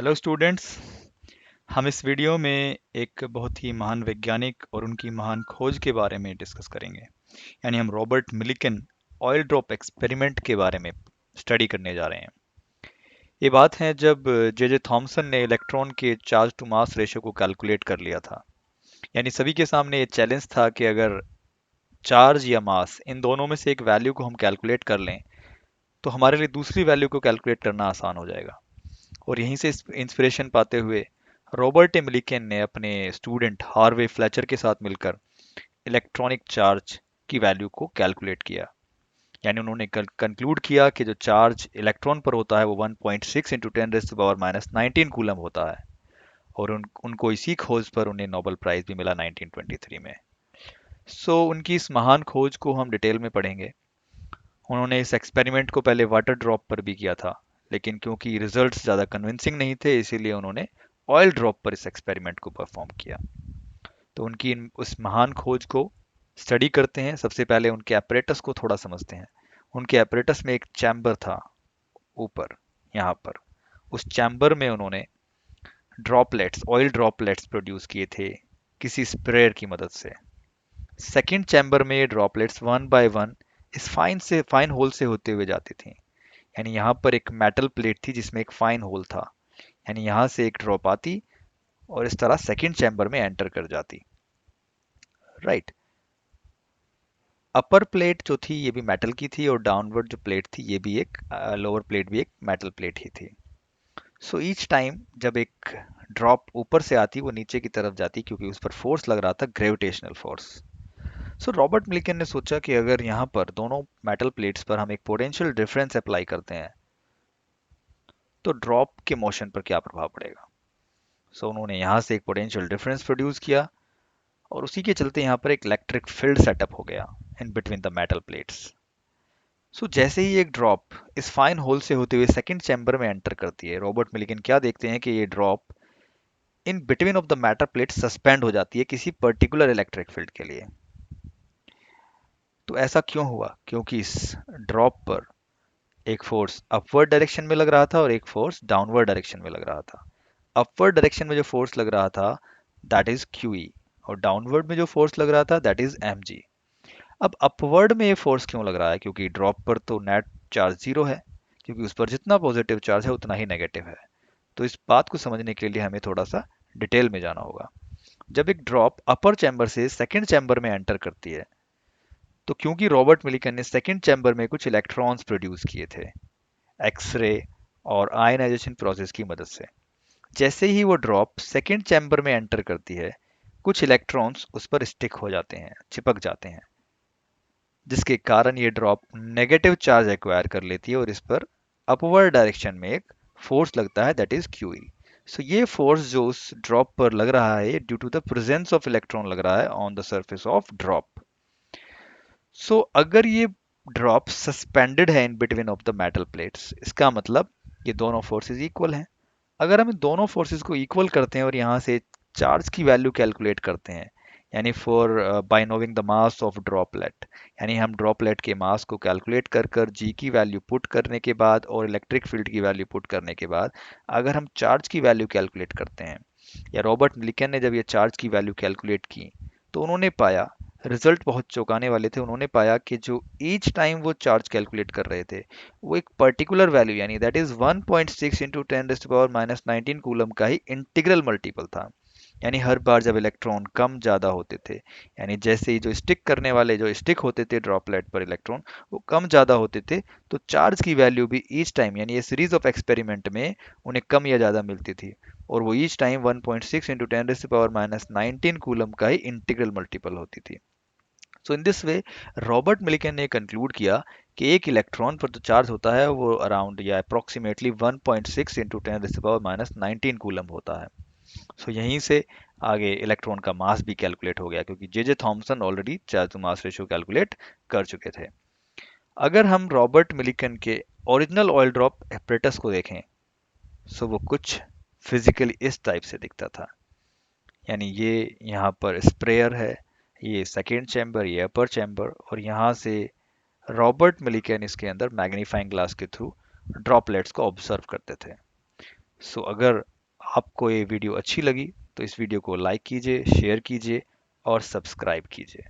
Hello students. हम इस video में एक बहुत ही महान वैज्ञानिक और उनकी महान खोज के बारे में डिस्कस करेंगे। यानी हम Robert Millikan oil drop experiment के बारे में स्टडी करने जा रहे हैं। ये बात है जब जे जे थॉमसन ने इलेक्ट्रॉन के चार्ज टू मास रेशियो को कैलकुलेट कर लिया था। यानी सभी के सामने ये चैलेंज था कि अगर चार्ज या मास इन दोनों में से एक वैल्यू को हम कैलकुलेट कर लें तो हमारे लिए दूसरी वैल्यू को कैलकुलेट करना आसान हो जाएगा। और यहीं से इंस्पिरेशन पाते हुए रॉबर्ट ए मिलिकन ने अपने स्टूडेंट हार्वे फ्लेचर के साथ मिलकर इलेक्ट्रॉनिक चार्ज की वैल्यू को कैलकुलेट किया। यानी उन्होंने कंक्लूड किया कि जो चार्ज इलेक्ट्रॉन पर होता है वो 1.6 इंटू 10⁻⁻19 कूलम होता है। और उनको इसी खोज पर उन्हें नोबेल प्राइज भी मिला 1923 में। उनकी इस महान खोज को हम डिटेल में पढ़ेंगे। उन्होंने इस एक्सपेरिमेंट को पहले वाटर ड्रॉप पर भी किया था, लेकिन क्योंकि रिजल्ट्स ज़्यादा कन्विंसिंग नहीं थे इसीलिए उन्होंने ऑयल ड्रॉप पर इस एक्सपेरिमेंट को परफॉर्म किया। तो उनकी उस महान खोज को स्टडी करते हैं। सबसे पहले उनके एपरेटस को थोड़ा समझते हैं। उनके एपरेटस में एक चैम्बर था ऊपर, यहाँ पर। उस चैम्बर में उन्होंने ड्रॉपलेट्स, ऑयल ड्रॉपलेट्स प्रोड्यूस किए थे किसी स्प्रेयर की मदद से। सेकेंड चैम्बर में ये ड्रॉपलेट्स वन बाय वन इस फाइन होल से होते हुए जाती थी। यानी यहाँ पर एक मेटल प्लेट थी जिसमें एक फाइन होल था। यानी यहाँ से एक ड्रॉप आती और इस तरह सेकंड चैम्बर में एंटर कर जाती। राइट। अपर प्लेट जो थी ये भी मेटल की थी और डाउनवर्ड जो प्लेट थी ये भी एक लोअर प्लेट भी एक मेटल प्लेट ही थी। ईच टाइम जब एक ड्रॉप ऊपर से आती वो नीचे की तरफ जाती क्योंकि उस पर फोर्स लग रहा था, ग्रेविटेशनल फोर्स। रॉबर्ट मिल्किन ने सोचा कि अगर यहाँ पर दोनों मेटल प्लेट्स पर हम एक पोटेंशियल डिफरेंस अप्लाई करते हैं तो ड्रॉप के मोशन पर क्या प्रभाव पड़ेगा। उन्होंने यहाँ से एक पोटेंशियल डिफरेंस प्रोड्यूस किया और उसी के चलते यहाँ पर एक इलेक्ट्रिक फील्ड सेटअप हो गया in between the metal plates. जैसे ही एक ड्रॉप इस फाइन होल से होते हुए सेकंड चैम्बर में एंटर करती है, रॉबर्ट मिलिकन क्या देखते हैं कि ये drop in between of the metal plate suspend हो जाती है किसी पर्टिकुलर इलेक्ट्रिक फील्ड के लिए। तो ऐसा क्यों हुआ? क्योंकि इस ड्रॉप पर एक फोर्स अपवर्ड डायरेक्शन में लग रहा था और एक फोर्स डाउनवर्ड डायरेक्शन में लग रहा था। अपवर्ड डायरेक्शन में जो फोर्स लग रहा था दैट इज क्यूई, और डाउनवर्ड में जो फोर्स लग रहा था दैट इज एम जी। अब अपवर्ड में ये फोर्स क्यों लग रहा है? क्योंकि ड्रॉप पर तो नेट चार्ज जीरो है, क्योंकि उस पर जितना पॉजिटिव चार्ज है उतना ही नेगेटिव है। तो इस बात को समझने के लिए हमें थोड़ा सा डिटेल में जाना होगा। जब एक ड्रॉप अपर चैम्बर से सेकंड चैम्बर में एंटर करती है तो क्योंकि रॉबर्ट मिलिकन ने सेकंड चैम्बर में कुछ इलेक्ट्रॉन्स प्रोड्यूस किए थे एक्सरे और आयनाइजेशन प्रोसेस की मदद से, जैसे ही वो ड्रॉप सेकंड चैम्बर में एंटर करती है कुछ इलेक्ट्रॉन्स उस पर स्टिक हो जाते हैं, चिपक जाते हैं, जिसके कारण ये ड्रॉप नेगेटिव चार्ज एक्वायर कर लेती है और इस पर अपवर्ड डायरेक्शन में एक फोर्स लगता है दैट इज क्यूई। ये फोर्स जो उस ड्रॉप पर लग रहा है due to the presence of electron लग रहा है on the surface of drop. अगर ये ड्रॉप सस्पेंडेड है in between of the metal plates, इसका मतलब ये दोनों फोर्सेस इक्वल हैं। अगर हम इन दोनों फोर्सेस को इक्वल करते हैं और यहाँ से चार्ज की वैल्यू कैलकुलेट करते हैं, यानी for bye knowing the mass of droplet, यानी हम ड्रॉपलेट के मास को कैलकुलेट कर कर जी की वैल्यू पुट करने के बाद और इलेक्ट्रिक फील्ड की वैल्यू पुट करने के बाद अगर हम चार्ज की वैल्यू कैलकुलेट करते हैं, या रॉबर्ट मिलिकन ने जब ये चार्ज की वैल्यू कैलकुलेट की तो उन्होंने पाया, रिजल्ट बहुत चौंकाने वाले थे। उन्होंने पाया कि जो ईच टाइम वो चार्ज कैलकुलेट कर रहे थे वो एक पर्टिकुलर वैल्यू यानी दैट इज 1.6 इंटू 10⁻⁻19 कूलम का ही इंटीग्रल मल्टीपल था। यानी हर बार जब इलेक्ट्रॉन कम ज़्यादा होते थे, यानी जैसे ही जो स्टिक करने वाले जो स्टिक होते थे ड्रॉपलेट पर इलेक्ट्रॉन वो कम ज़्यादा होते थे, तो चार्ज की वैल्यू भी ईच टाइम यानी ये सीरीज ऑफ एक्सपेरिमेंट में उन्हें कम या ज़्यादा मिलती थी। और वो ईच टाइम 1.6 इंटू 10⁻⁻19 कूलम का ही इंटीग्रल मल्टीपल होती थी। In this way Robert Millikan ने कंक्लूड किया कि एक इलेक्ट्रॉन पर जो चार्ज होता है वो अराउंड या अप्रोक्सीमेटली 1.6 इंटू 10⁻⁻19 कूलम होता है। यहीं से आगे इलेक्ट्रॉन का मास भी कैलकुलेट हो गया क्योंकि J J Thomson already charge to mass ratio calculate कर चुके थे। अगर हम रॉबर्ट मिलिकन के ओरिजिनल ऑयल ड्रॉप एपरेटस को देखें वो कुछ फिजिकली इस टाइप से दिखता था। यानी ये यहाँ पर स्प्रेयर है, ये सेकेंड चैम्बर, ये अपर चैम्बर, और यहाँ से रॉबर्ट मिलिकन इसके अंदर मैग्नीफाइंग ग्लास के थ्रू ड्रॉपलेट्स को ऑब्जर्व करते थे। अगर आपको ये वीडियो अच्छी लगी तो इस वीडियो को लाइक कीजिए, शेयर कीजिए और सब्सक्राइब कीजिए।